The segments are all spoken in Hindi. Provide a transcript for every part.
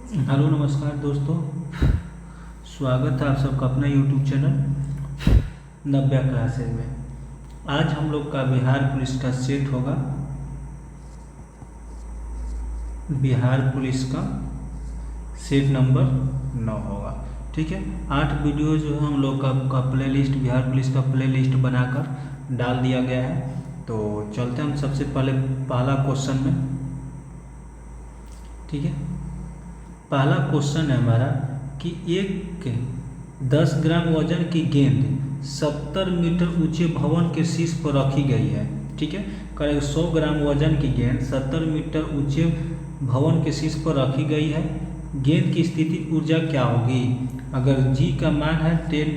हेलो नमस्कार दोस्तों। स्वागत है आप सबका अपना यूट्यूब चैनल नव्या क्लासेज में। आज हम लोग का बिहार पुलिस का सेट होगा। बिहार पुलिस का सेट नंबर 9 होगा। ठीक है, 8 वीडियो जो है हम लोग का प्ले लिस्ट, बिहार पुलिस का प्ले लिस्ट बनाकर डाल दिया गया है। तो चलते हैं हम सबसे पहला क्वेश्चन में। ठीक है, पहला क्वेश्चन है हमारा कि एक 10 ग्राम वजन की गेंद 70 मीटर ऊंचे भवन के शीर्ष पर रखी गई है। ठीक है, करें 100 ग्राम वजन की गेंद 70 मीटर ऊंचे भवन के शीर्ष पर रखी गई है। गेंद की स्थिति ऊर्जा क्या होगी अगर जी का मान है 10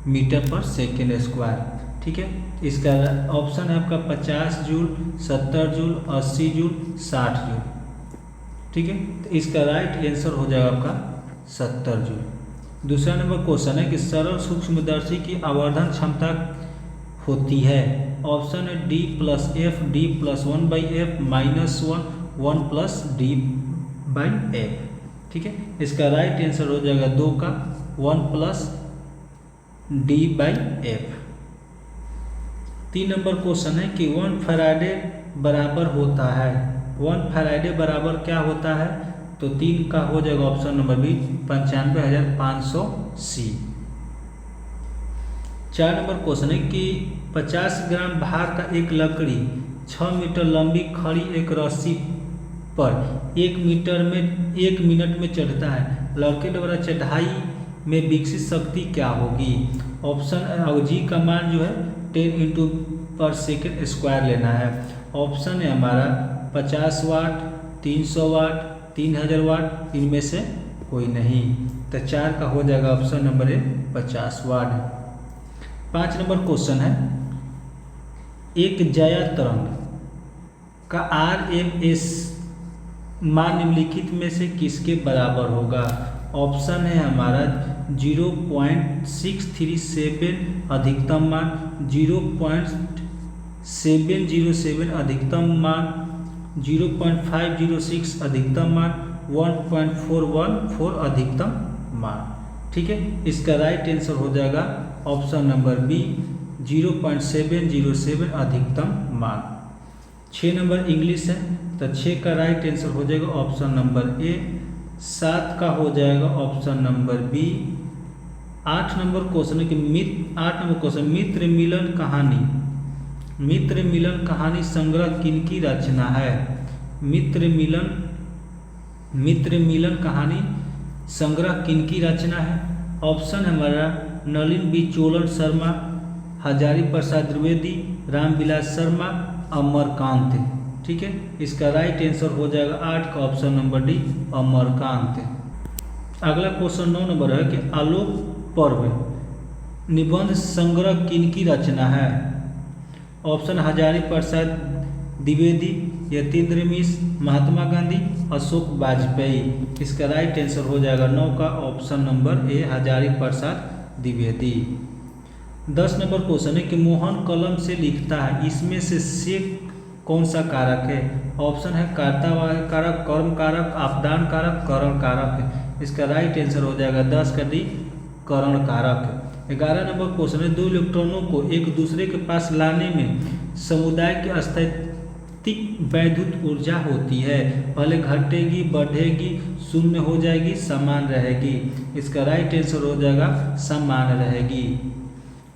मीटर पर सेकेंड स्क्वायर। ठीक है, इसका ऑप्शन है आपका 50 जूल, 70 जूल, 80 जूल, 60 जूल। ठीक है, तो इसका राइट आंसर हो जाएगा आपका 70 जूल। दूसरा नंबर क्वेश्चन है कि सरल सूक्ष्मदर्शी की आवर्धन क्षमता होती है। ऑप्शन है D plus F, D plus 1/f, -1 plus D by F. ठीक है, इसका राइट आंसर हो जाएगा 2 का 1 plus D by F. 3 number question है कि 1 फैराडे बराबर होता है। 1 फैराडे बराबर क्या होता है, तो 3 का हो जाएगा ऑप्शन नंबर बी 95,500 सी। 4 नंबर क्वेश्चन है कि 50 ग्राम भार का एक लकड़ी 6 मीटर लंबी खड़ी एक रस्सी पर 1 मिनट में चढ़ता है। लड़के द्वारा चढ़ाई में विकसित शक्ति क्या होगी। ऑप्शन जी का मान जो है 10 इंटू पर सेकेंड स्क्वायर लेना है। ऑप्शन है हमारा 50 वाट, 300 वाट, 3000 वाट, इनमें से कोई नहीं। तो 4 का हो जाएगा ऑप्शन नंबर ए 50 वाट। 5 नंबर क्वेश्चन है एक जाया तरंग का RMS मान निम्नलिखित में से किसके बराबर होगा। ऑप्शन है हमारा 0.637 अधिकतम मान, 0.707 अधिकतम मान, 0.506 अधिकतम मान, 1.414 अधिकतम मान। ठीक है, इसका राइट आंसर हो जाएगा ऑप्शन नंबर बी 0.707 अधिकतम मान। 6 नंबर इंग्लिश है, तो 6 का राइट आंसर हो जाएगा ऑप्शन नंबर ए। 7 का हो जाएगा ऑप्शन नंबर बी। 8 नंबर क्वेश्चन है कि मित्र मिलन कहानी, मित्र मिलन कहानी संग्रह किनकी रचना है। मित्र मिलन कहानी संग्रह किनकी रचना है। ऑप्शन हमारा नलिन बी चोलन शर्मा, हजारी प्रसाद द्विवेदी, रामविलास शर्मा, अमरकांत। ठीक है, इसका राइट आंसर हो जाएगा 8 का ऑप्शन नंबर डी अमरकांत। अगला क्वेश्चन 9 नंबर है कि आलोक पर्व निबंध संग्रह किनकी रचना है। ऑप्शन हजारी प्रसाद द्विवेदी, यतीन्द्र मिश्र, महात्मा गांधी, अशोक वाजपेयी। इसका राइट आंसर हो जाएगा 9 का ऑप्शन नंबर ए हजारी प्रसाद द्विवेदी। 10 नंबर क्वेश्चन है कि मोहन कलम से लिखता है, इसमें से कौन सा कारक है। ऑप्शन है कर्तावाचक कारक, कर्म कारक, आपदान कारक, करण कारक। इसका राइट आंसर हो जाएगा 10 का डी करण कारक। 11 नंबर क्वेश्चन है 2 इलेक्ट्रॉनों को एक दूसरे के पास लाने में समुदाय की स्थैतिक वैद्युत ऊर्जा होती है। पहले घटेगी, बढ़ेगी, शून्य हो जाएगी, समान रहेगी। इसका राइट आंसर हो जाएगा समान रहेगी।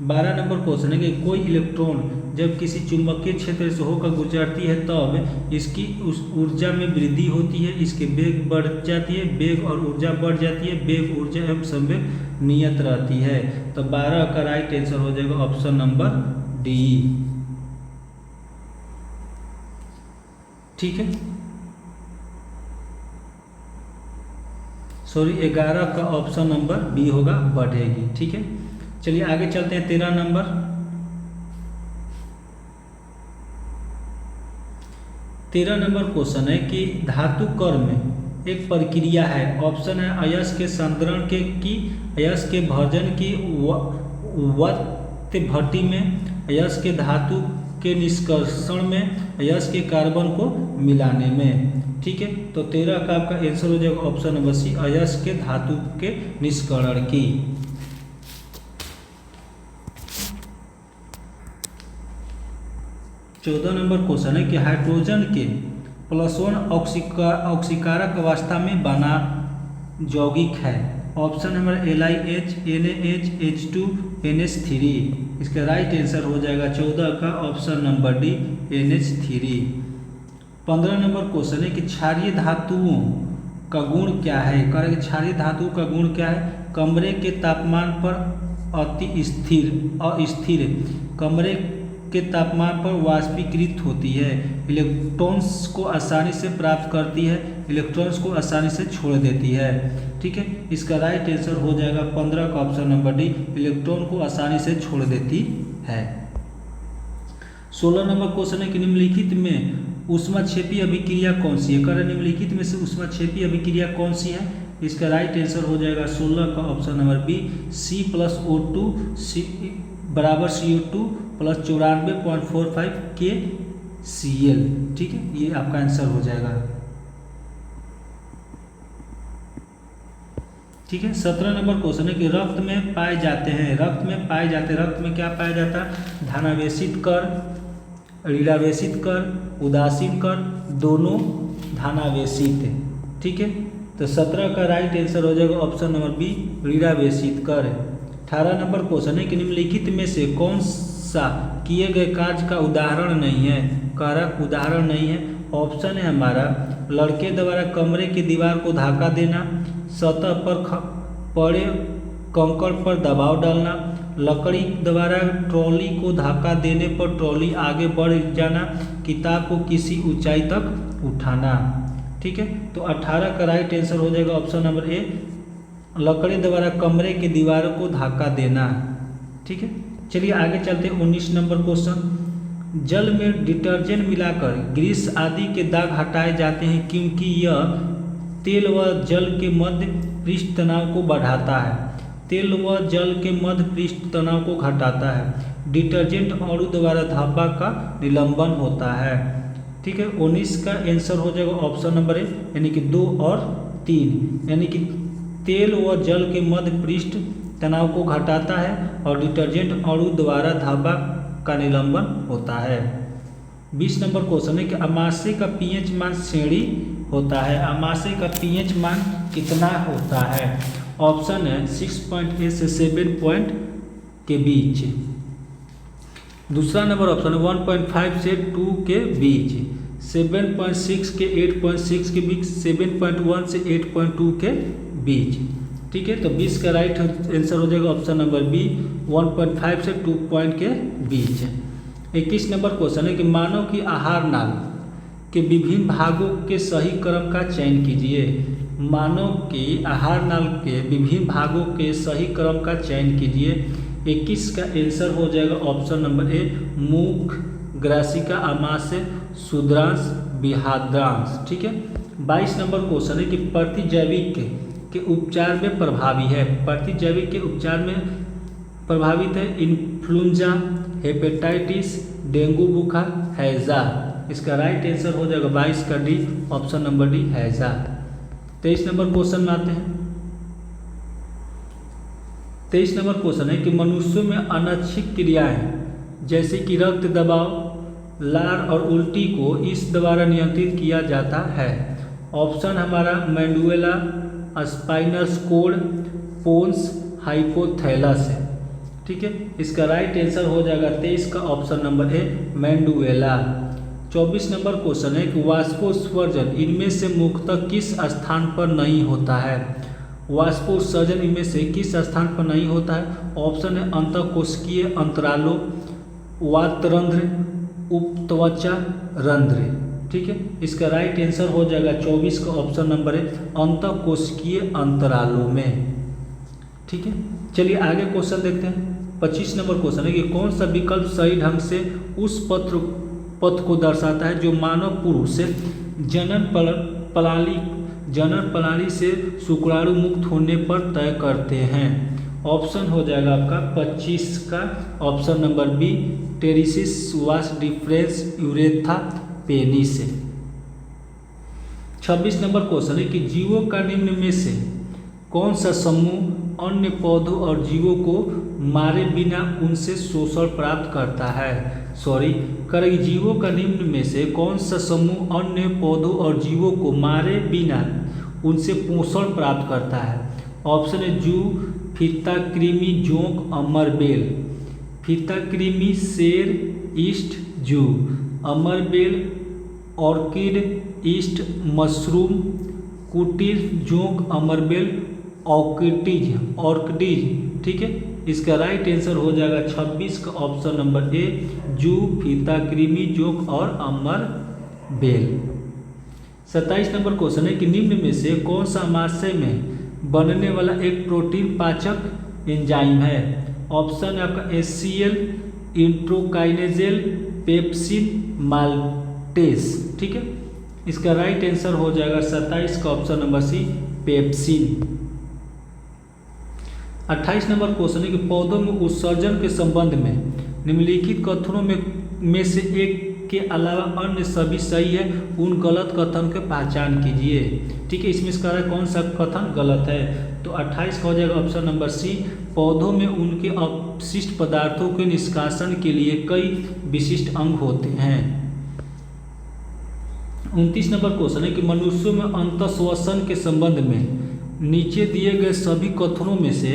12 नंबर क्वेश्चन है कि कोई इलेक्ट्रॉन जब किसी चुंबकीय क्षेत्र से होकर गुजरती है तब इसकी उस ऊर्जा में वृद्धि होती है, इसके वेग बढ़ जाती है, वेग और ऊर्जा बढ़ जाती है, वेग ऊर्जा एवं संवेग नियत रहती है। तो 12 का राइट आंसर हो जाएगा ऑप्शन नंबर डी। ठीक है, सॉरी 11 का ऑप्शन नंबर बी होगा बढ़ेगी। ठीक है, चलिए आगे चलते हैं। 13 नंबर क्वेश्चन है कि धातु कर्ण में एक प्रक्रिया है। ऑप्शन है अयस्क के संतरण की, अयस्क के भर्जन की, वत्त भट्टी में, अयस्क के धातु के निष्कर्षण में, यश के कार्बन को मिलाने में। ठीक है, तो 13 का आपका आंसर हो जाएगा ऑप्शन नंबर सी, अयस्क के धातु के निष्करण की। 14 नंबर क्वेश्चन है कि हाइड्रोजन के +1 ऑक्सीकारक अवस्था में बना यौगिक है। Option number LiH, NaH, H2, NH3। इसका राइट आंसर हो जाएगा 14 का option number D, NH3। 15 number question है कि क्षारीय धातुओं का गुण क्या है। कह रहे क्षारीय धातुओं का गुण क्या है। कमरे के तापमान पर अस्थिर कमरे के तापमान पर वाष्पीकृत होती है, इलेक्ट्रॉन्स को आसानी से प्राप्त करती है, इलेक्ट्रॉन्स को आसानी से छोड़ देती है। ठीक है, इसका राइट आंसर हो जाएगा 15 का ऑप्शन नंबर डी, इलेक्ट्रॉन को आसानी से छोड़ देती है। 16 नंबर क्वेश्चन है कि निम्नलिखित में ऊष्माक्षेपी अभिक्रिया कौन सी है। कर निम्नलिखित में से ऊष्माक्षेपी अभिक्रिया कौन सी है। इसका राइट आंसर हो जाएगा 16 का ऑप्शन नंबर बी, C+O2 बराबर CO2 + 94.45 KCl। ठीक है, ये आपका आंसर हो जाएगा। ठीक है, 17 नंबर क्वेश्चन है कि रक्त में पाए जाते हैं, रक्त में क्या पाया जाता है। धनावेशित कर, ऋणावेशित कर, उदासीन कर, दोनों धनावेशित। ठीक है, तो 17 का राइट आंसर हो जाएगा ऑप्शन नंबर बी, ऋणावेशित कर। 18 नंबर क्वेश्चन है कि निम्नलिखित में से कौन सा किए गए कार्य का उदाहरण नहीं है। कारक उदाहरण नहीं है। ऑप्शन है हमारा लड़के द्वारा कमरे की दीवार को धक्का देना, सतह पर पड़े कंकड़ पर दबाव डालना, लकड़ी द्वारा ट्रॉली को धक्का देने पर ट्रॉली आगे बढ़ जाना, किताब को किसी ऊंचाई तक उठाना। ठीक है, तो 18 का राइट आंसर हो जाएगा ऑप्शन नंबर ए, लकड़ी द्वारा कमरे की दीवारों को धक्का देना। ठीक है, चलिए आगे चलते हैं। 19 नंबर क्वेश्चन, जल में डिटर्जेंट मिलाकर ग्रीस आदि के दाग हटाए जाते हैं क्योंकि यह तेल व जल के मध्य पृष्ठ तनाव को बढ़ाता है, तेल व जल के मध्य पृष्ठ तनाव को घटाता है, डिटर्जेंट अणु द्वारा धब्बा का निलंबन होता है। ठीक है, 19 का आंसर हो जाएगा ऑप्शन नंबर ए, यानी कि 2 और 3, यानी कि तेल व जल के मध्य पृष्ठ तनाव को घटाता है और डिटर्जेंट अणु द्वारा धब्बा का निलंबन होता है। 20 नंबर क्वेश्चन है कि अमाशय का पीएच मान श्रेणी होता है। अमाशय का पीएच मान कितना होता है। ऑप्शन है 6.8 से 7 पॉइंट के बीच। दूसरा नंबर ऑप्शन है 1.5 से 2 के बीच, 7.6 के 8.6 के बीच, 7.1 से 8.2 के बीच। ठीक है, तो 20 का राइट आंसर हो जाएगा ऑप्शन नंबर बी, 1.5 से 2 पॉइंट के बीच। 21 नंबर क्वेश्चन है कि मानव की आहार नाल के विभिन्न भागों के सही क्रम का चयन कीजिए। मानव की आहार नाल के विभिन्न भागों के सही क्रम का चयन कीजिए। 21 का आंसर हो जाएगा ऑप्शन नंबर ए, मुख, ग्रासिका, आमाशय, शूद्रांश, विहाद्रांश। ठीक है, 22 नंबर क्वेश्चन है कि प्रतिजैविक के उपचार में प्रभावी है। प्रतिजैविक के उपचार में प्रभावित है इन्फ्लुएंजा, हेपेटाइटिस, डेंगू बुखार, हैजा। इसका राइट आंसर हो जाएगा 22 का डी, ऑप्शन नंबर डी, हैजा। 23 नंबर क्वेश्चन में आते हैं। 23 नंबर क्वेश्चन है कि मनुष्यों में अनैच्छिक क्रियाएं जैसे कि रक्त दबाव, लार और उल्टी को इस द्वारा नियंत्रित किया जाता है। ऑप्शन हमारा मैंडुएला, स्पाइनल कोड, पोन्स, हाइपोथैलस है। ठीक है, इसका राइट आंसर हो जाएगा 23 का ऑप्शन नंबर ए, मैंडुएला। 24 नंबर क्वेश्चन है कि वाष्पोत्सर्जन इनमें से मुख्यतः किस स्थान पर नहीं होता है। वाष्पोत्सर्जन इनमें से किस स्थान पर नहीं होता है। ऑप्शन है अंतःकोशिकीय अंतरालों, वातरंध्र, उपत्वचा रंध्र। ठीक है, इसका राइट आंसर हो जाएगा 24 का ऑप्शन नंबर है, अंतःकोशिकीय अंतरालों में। ठीक है, चलिए आगे क्वेश्चन देखते हैं। 25 नंबर क्वेश्चन है कि कौन सा विकल्प सही ढंग से उस पथ को दर्शाता है जो मानव पुरुष से जनन प्रणाली से शुक्राणु मुक्त होने पर तय करते हैं। ऑप्शन हो जाएगा आपका 25 का option number B, testis vas difference urethra penis. 26 number question है कि जीवों का निम्न में से कौन सा समूह अन्य पौधों और जीवों को मारे बिना उनसे शोषण प्राप्त करता है। करेगी जीवों का निम्न में से कौन सा समूह अन्य पौधों और जीवों को मारे बिना उनसे पोषण प्राप्त करता है। ऑप्शन है जू, फीता कृमि, जोंक, अमरबेल। फीता कृमि, शेर, ईस्ट, जू। अमरबेल, ऑर्किड, ईस्ट, मशरूम, कुटीर, जोंक, अमरबेल, ऑर्किडीज। ठीक है, इसका राइट आंसर हो जाएगा 26 का ऑप्शन नंबर ए, जू, फीता कृमि, जोंक और अमरबेल। 27 नंबर क्वेश्चन है कि निम्न में से कौन सा अमाशय में बनने वाला एक प्रोटीन पाचक एंजाइम है। ऑप्शन है आपका HCl, इंट्रोकाइनेजेल, पेप्सिन, माल्टेस। ठीक है, इसका राइट आंसर हो जाएगा 27 का ऑप्शन नंबर सी, पेप्सिन। 28 नंबर क्वेश्चन है कि पौधों में उत्सर्जन के संबंध में निम्नलिखित कथनों में से एक के अलावा अन्य सभी सही है, उन गलत कथन की पहचान कीजिए। ठीक है, इसमें इसका कौन सा कथन गलत है। तो 28 का हो जाएगा ऑप्शन नंबर सी, पौधों में उनके अपशिष्ट पदार्थों के निष्कासन के लिए कई विशिष्ट अंग होते हैं। 29 नंबर क्वेश्चन है कि मनुष्यों में अंतःश्वसन के संबंध में नीचे दिए गए सभी कथनों में से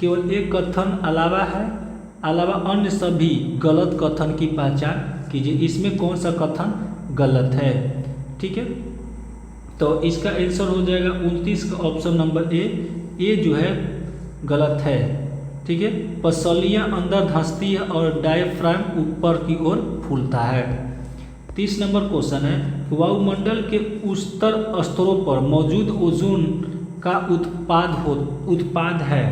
केवल एक कथन अलावा अन्य सभी गलत कथन की पहचान कीजिए। इसमें कौन सा कथन गलत है। ठीक है, तो इसका आंसर हो जाएगा 29 का ऑप्शन नंबर ए जो है गलत है। ठीक है, पसलियाँ अंदर धंसती है और डायफ्राम ऊपर की ओर फूलता है। 30 नंबर क्वेश्चन है वायुमंडल के उच्चतर स्तरों पर मौजूद ओजोन का उत्पाद है।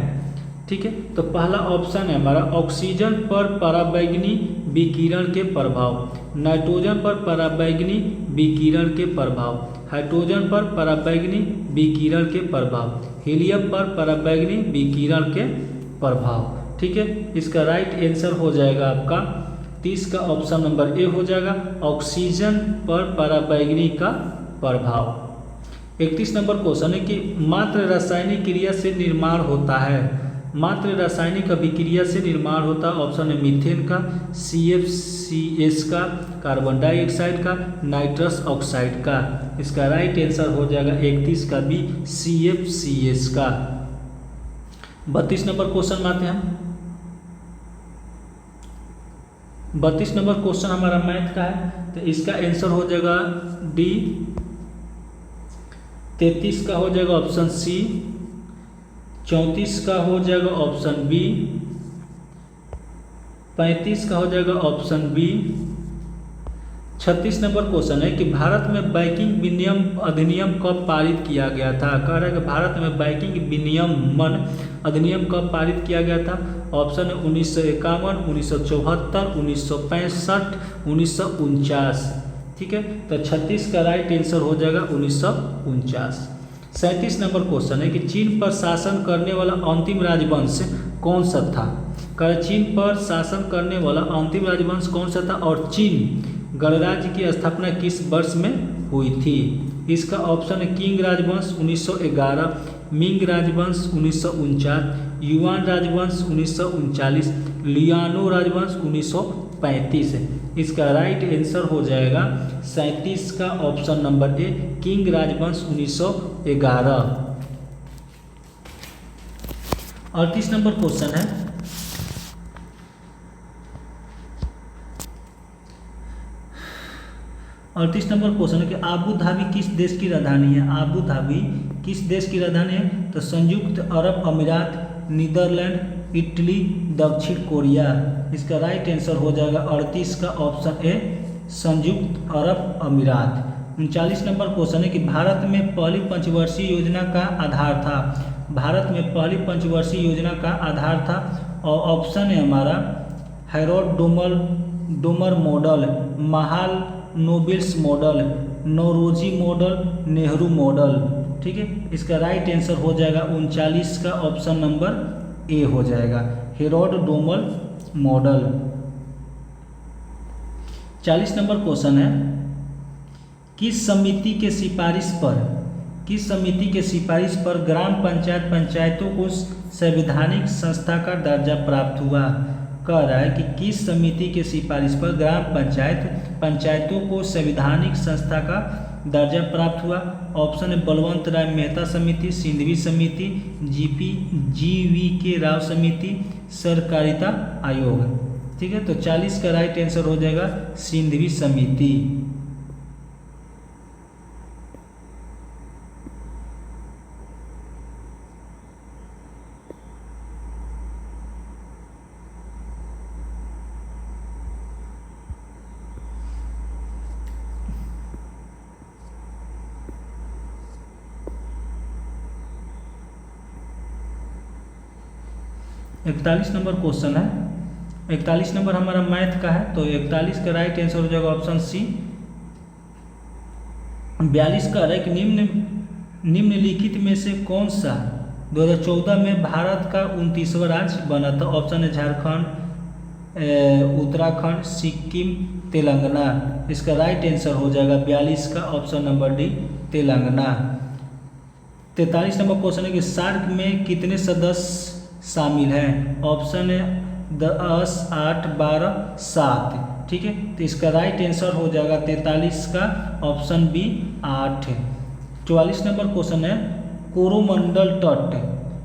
ठीक है, तो पहला ऑप्शन है हमारा ऑक्सीजन पर पराबैंगनी विकिरण के प्रभाव, नाइट्रोजन पर पराबैंगनी विकिरण के प्रभाव, हाइड्रोजन पर पराबैंगनी विकिरण के प्रभाव, हीलियम पर पराबैंगनी विकिरण के प्रभाव। ठीक है, इसका राइट आंसर हो जाएगा आपका 30 का ऑप्शन नंबर ए हो जाएगा, ऑक्सीजन पर पराबैंगनी का प्रभाव। 31 नंबर क्वेश्चन है कि मात्र रासायनिक क्रिया से निर्माण होता है। मात्र रासायनिक अभिक्रिया से निर्माण होता है। ऑप्शन है मीथेन का, CFCS का, कार्बन डाइऑक्साइड का, नाइट्रस ऑक्साइड का। इसका राइट आंसर हो जाएगा 31 का भी, CFCS का। 32 नंबर क्वेश्चन में आते हैं हम। 32 नंबर क्वेश्चन हमारा मैथ का है, तो इसका आंसर हो जाएगा डी। 33 का हो जाएगा ऑप्शन सी, 34 का हो जाएगा ऑप्शन बी, 35 का हो जाएगा ऑप्शन बी। 36 नंबर क्वेश्चन है कि भारत में बैंकिंग विनियम अधिनियम कब पारित किया गया था। कह रहा है कि भारत में बैंकिंग विनियमन अधिनियम कब पारित किया गया था। ऑप्शन है 1951, 1974, 1965, 1949। ठीक है, तो 36 का राइट आंसर हो जाएगा 1949। 37 नंबर क्वेश्चन है कि चीन पर शासन करने वाला अंतिम राजवंश कौन सा था। चीन पर शासन करने वाला अंतिम राजवंश कौन सा था और चीन गणराज्य की स्थापना किस वर्ष में हुई थी। इसका ऑप्शन है किंग राजवंश 1911, मिंग राजवंश 1949, युआन राजवंश 1939, लियानो राजवंश 1935 है। इसका राइट आंसर हो जाएगा 37 का ऑप्शन नंबर ए, किंग राजवंश 1911। 38 नंबर क्वेश्चन है कि आबू धाबी किस देश की राजधानी है। आबू धाबी किस देश की राजधानी है। तो संयुक्त अरब अमीरात, नीदरलैंड, इटली, दक्षिण कोरिया। इसका राइट आंसर हो जाएगा 38 का ऑप्शन ए, संयुक्त अरब अमीरात। 39 नंबर क्वेश्चन है कि भारत में पहली पंचवर्षीय योजना का आधार था। भारत में पहली पंचवर्षीय योजना का आधार था और ऑप्शन है हमारा Harold Domar model, Mahalanobis model, Naoroji model, Nehru model. ठीक है, इसका राइट आंसर हो जाएगा 39 का ऑप्शन नंबर ए हो जाएगा, Harold Domar model. 40 number question है, किस समिति के सिफारिश पर ग्राम पंचायतों को संवैधानिक संस्था का दर्जा प्राप्त हुआ। कह रहा है कि किस समिति के सिफारिश पर ग्राम पंचायतों को संवैधानिक संस्था का दर्जा प्राप्त हुआ। ऑप्शन है बलवंत राय मेहता समिति, सिंधवी समिति, GV राव समिति, सहकारिता आयोग। ठीक है, तो 40 का राइट आंसर हो जाएगा सिंधवी समिति। इकतालीस नंबर क्वेश्चन है, 41 नंबर हमारा मैथ का है, तो 41 का राइट आंसर हो जाएगा ऑप्शन सी। 42 का है कि निम्नलिखित में से कौन सा 2014 में भारत का 29वां राज्य बना था। ऑप्शन है झारखंड, उत्तराखंड, सिक्किम, तेलंगाना। इसका राइट आंसर हो जाएगा 42 का option number D Telangana. 43 number question है कि सार्क में कितने सदस्य शामिल हैं। ऑप्शन है 10, 8, 12, 7। ठीक है, तो इसका राइट आंसर हो जाएगा 43 का ऑप्शन बी 8। 44 नंबर क्वेश्चन है, कोरोमंडल तट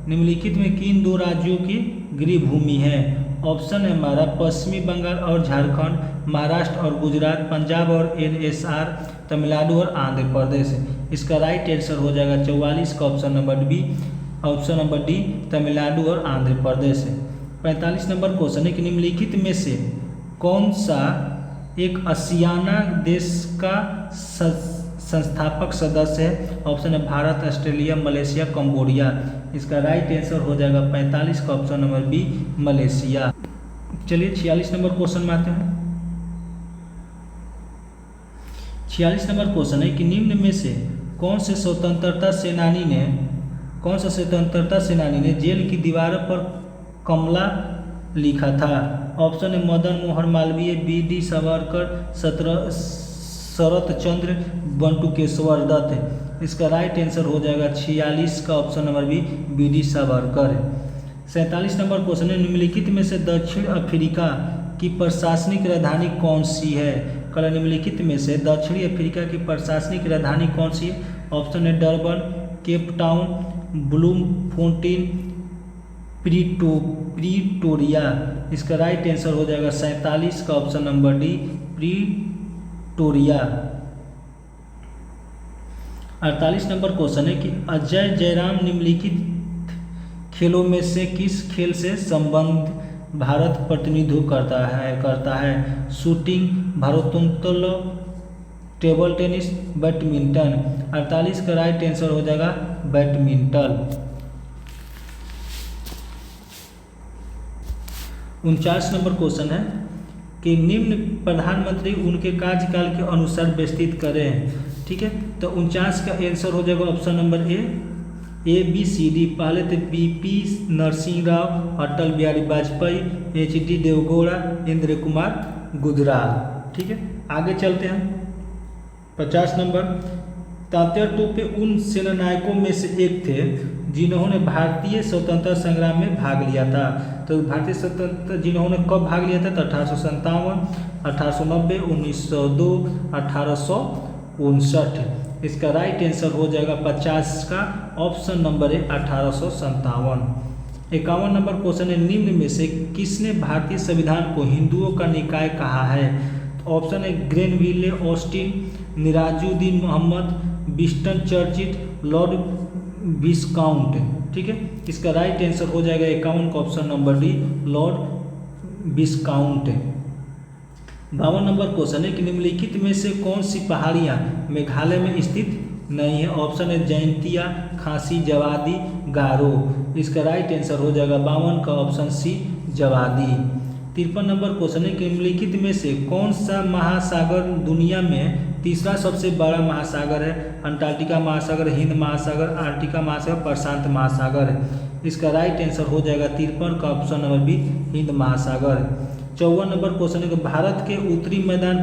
निम्नलिखित में किन दो राज्यों की गृह भूमि है। ऑप्शन है हमारा पश्चिमी बंगाल और झारखंड, महाराष्ट्र और गुजरात, पंजाब और NSR, तमिलनाडु और आंध्र प्रदेश। इसका राइट आंसर हो जाएगा 44 का option number B, option number D Tamil Nadu और आंध्र प्रदेश है। 45 नंबर क्वेश्चन है कि निम्नलिखित में से कौन सा एक आसियाना देश का संस्थापक सदस्य है। ऑप्शन है भारत, ऑस्ट्रेलिया, मलेशिया, कंबोडिया। इसका राइट आंसर हो जाएगा 45 का ऑप्शन नंबर बी मलेशिया। चलिए 46 नंबर क्वेश्चन में आते हैं। 46 नंबर क्वेश्चन है कि निम्न में से कौन से स्वतंत्रता सेनानी ने जेल की दीवारों पर कमला लिखा था। ऑप्शन है मदन मोहन मालवीय, BD सावरकर, शरत चंद्र, बंटुकेश्वर दत्त। इसका राइट आंसर हो जाएगा 46 का option number B BD Savarkar. 47 number question है, निम्नलिखित में से दक्षिण अफ्रीका की प्रशासनिक राजधानी कौन सी है। कल निम्नलिखित में से दक्षिणी अफ्रीका की प्रशासनिक राजधानी कौन सी है। ऑप्शन है Durban, Cape Town, Bloemfontein, Pretoria. इसका राइट आंसर हो जाएगा 47 का option number D Pretoria. 48 number question है कि अजय जयराम निम्नलिखित खेलों में से किस खेल से संबंध भारत प्रतिनिधित्व करता है। शूटिंग, भारोत्तोलन, टेबल टेनिस, बैडमिंटन। 48 का राइट आंसर हो जाएगा बैडमिंटन। 49 नंबर क्वेश्चन है कि निम्न प्रधानमंत्री उनके कार्यकाल के अनुसार विस्तृत करें। ठीक है, तो 49 का आंसर हो जाएगा option number A B C D. पहले थे BP नरसिंह राव, अटल बिहारी वाजपेयी, HD देवगौड़ा, इंद्र कुमार गुजराल। ठीक है, आगे चलते हैं। 50 नंबर, तात्या टोपे उन सेनानायकों में से एक थे जिन्होंने भारतीय स्वतंत्रता संग्राम में भाग लिया था। तो भारतीय स्वतंत्रता जिन्होंने कब भाग लिया था, तो 1857, 1890, 1902, 1859। इसका राइट आंसर हो जाएगा 50 का ऑप्शन नंबर है 1857। 51 नंबर क्वेश्चन है, निम्न में से किसने भारतीय संविधान को हिंदुओं का निकाय कहा है। ऑप्शन है Grenville, Austin, Nirajuddin Mohammad, Winston Churchill, lord viscount. ठीक है, इसका राइट आंसर हो जाएगा 51 का option number D lord viscount. 52 number question है कि निम्नलिखित में से कौन सी पहाड़ियाँ मेघालय में स्थित नहीं है। ऑप्शन है जयंतिया, खासी, जवादी, गारो। इसका राइट आंसर हो जाएगा 52 का option C Javadi. 53 number question है कि निम्नलिखित में से कौन सा महासागर दुनिया में तीसरा सबसे बड़ा महासागर है। अंटार्कटिका महासागर, हिंद महासागर, आर्कटिका महासागर, प्रशांत महासागर। इसका राइट आंसर हो जाएगा 53 का ऑप्शन नंबर बी हिंद महासागर। 54 नंबर क्वेश्चन है कि भारत के उत्तरी मैदान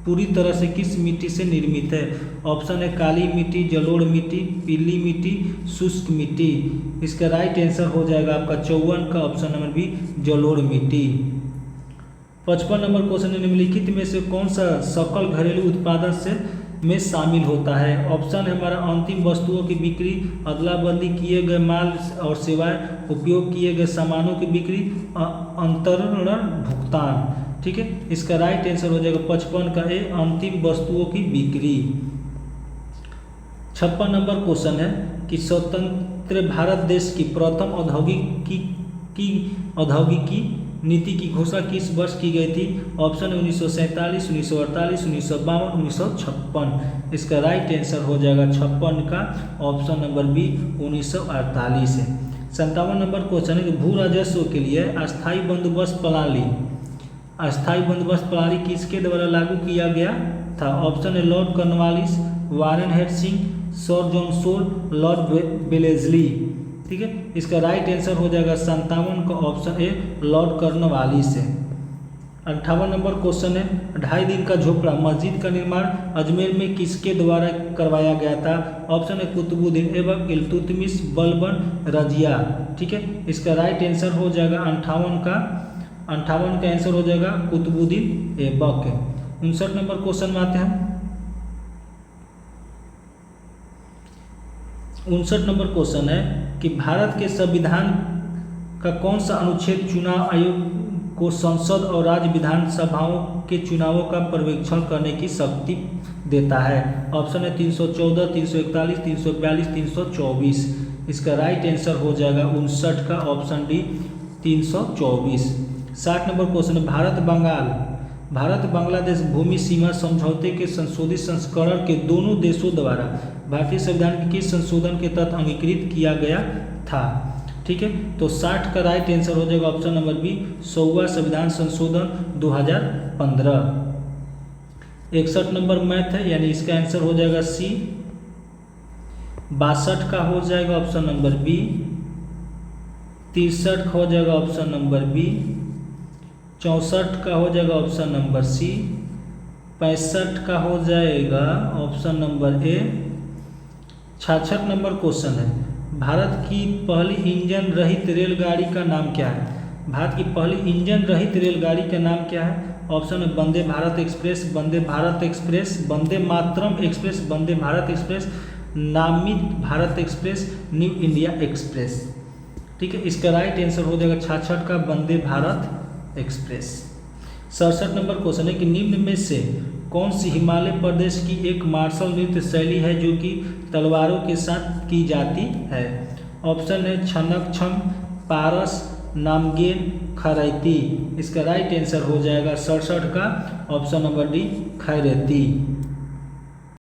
पूरी तरह से किस मिट्टी से निर्मित है? ऑप्शन है काली मिट्टी, जलोढ़ मिट्टी, पीली मिट्टी, शुष्क मिट्टी। इसका राइट आंसर हो जाएगा आपका 54 का ऑप्शन नंबर बी, जलोढ़ मिट्टी। 55 नंबर क्वेश्चन है निम्नलिखित में से कौन सा सकल घरेलू उत्पादन से में शामिल होता है? ऑप्शन है हमारा अंतिम वस्तुओं की बिक्री, अदला बदली किए गए माल और सेवाएं, उपयोग किए गए सामानों की बिक्री, अंतरण भुगतान। ठीक है, इसका राइट आंसर हो जाएगा 55 का ए, अंतिम वस्तुओं की बिक्री। 56 नंबर क्वेश्चन है कि स्वतंत्र भारत देश की प्रथम औद्योगिकी नीति की घोषणा किस वर्ष की गई थी? ऑप्शन 1947, 1948, 1952, 1956। इसका राइट आंसर हो जाएगा 56 का ऑप्शन नंबर बी, 1948 है। 57 नंबर क्वेश्चन है कि भू राजस्व के लिए अस्थायी बंदोबस्त प्रणाली किसके द्वारा लागू किया गया था? ऑप्शन है Lord Cornwallis, Warren Hastings, sir John Shore, Lord Wellesley. ठीक है, इसका राइट आंसर हो जाएगा 57 का ऑप्शन ए, लॉर्ड कॉर्नवालिस है। 58 नंबर क्वेश्चन है 2.5 दिन का झोपड़ा मस्जिद का निर्माण अजमेर में किसके द्वारा करवाया गया था? ऑप्शन है कुतुबुद्दीन ऐबक, इल्तुतमिश, बलबन, रजिया। ठीक है, इसका राइट आंसर हो जाएगा 58 का आंसर हो जाएगा कुतुबुद्दीन ऐबक। 59 नंबर क्वेश्चन में आते हैं। 59 नंबर क्वेश्चन है कि भारत के संविधान का कौन सा अनुच्छेद चुनाव आयोग को संसद और राज्य विधानसभाओं के चुनावों का पर्यवेक्षण करने की शक्ति देता है? ऑप्शन है 314, 341, 342, 324। इसका राइट आंसर हो जाएगा 59 का ऑप्शन डी, 324। 60 नंबर क्वेश्चन है भारत बांग्लादेश भूमि सीमा समझौते के संशोधित संस्करण के दोनों देशों द्वारा भारतीय संविधान के किस संशोधन के तहत अंगीकृत किया गया था? ठीक है, तो 60 का राइट आंसर हो जाएगा ऑप्शन नंबर बी, 100वां संविधान संशोधन 2015। 61 नंबर मैथ है, यानी इसका आंसर हो जाएगा सी। 62 का हो जाएगा ऑप्शन नंबर बी। 63 का हो जाएगा ऑप्शन नंबर बी। 64 का हो जाएगा ऑप्शन नंबर सी। 65 का हो जाएगा ऑप्शन नंबर ए। 66 नंबर क्वेश्चन है भारत की पहली इंजन रहित रेलगाड़ी का नाम क्या है? भारत की पहली इंजन रहित रेलगाड़ी का नाम क्या है? ऑप्शन है Vande Bharat express, Vande Bharat express, Vande Mataram express, Vande Bharat express, नामित Bharat express, new India express. ठीक है, इसका राइट आंसर हो जाएगा 66 का Vande Bharat express. 67 number question है कि निम्न में से कौन सी हिमालय प्रदेश की एक मार्शल नृत्य शैली है जो कि तलवारों के साथ की जाती है? ऑप्शन है छनक छम, पारस, नामगेन, खरैती। इसका राइट आंसर हो जाएगा 67 का ऑप्शन नंबर डी, खैरती।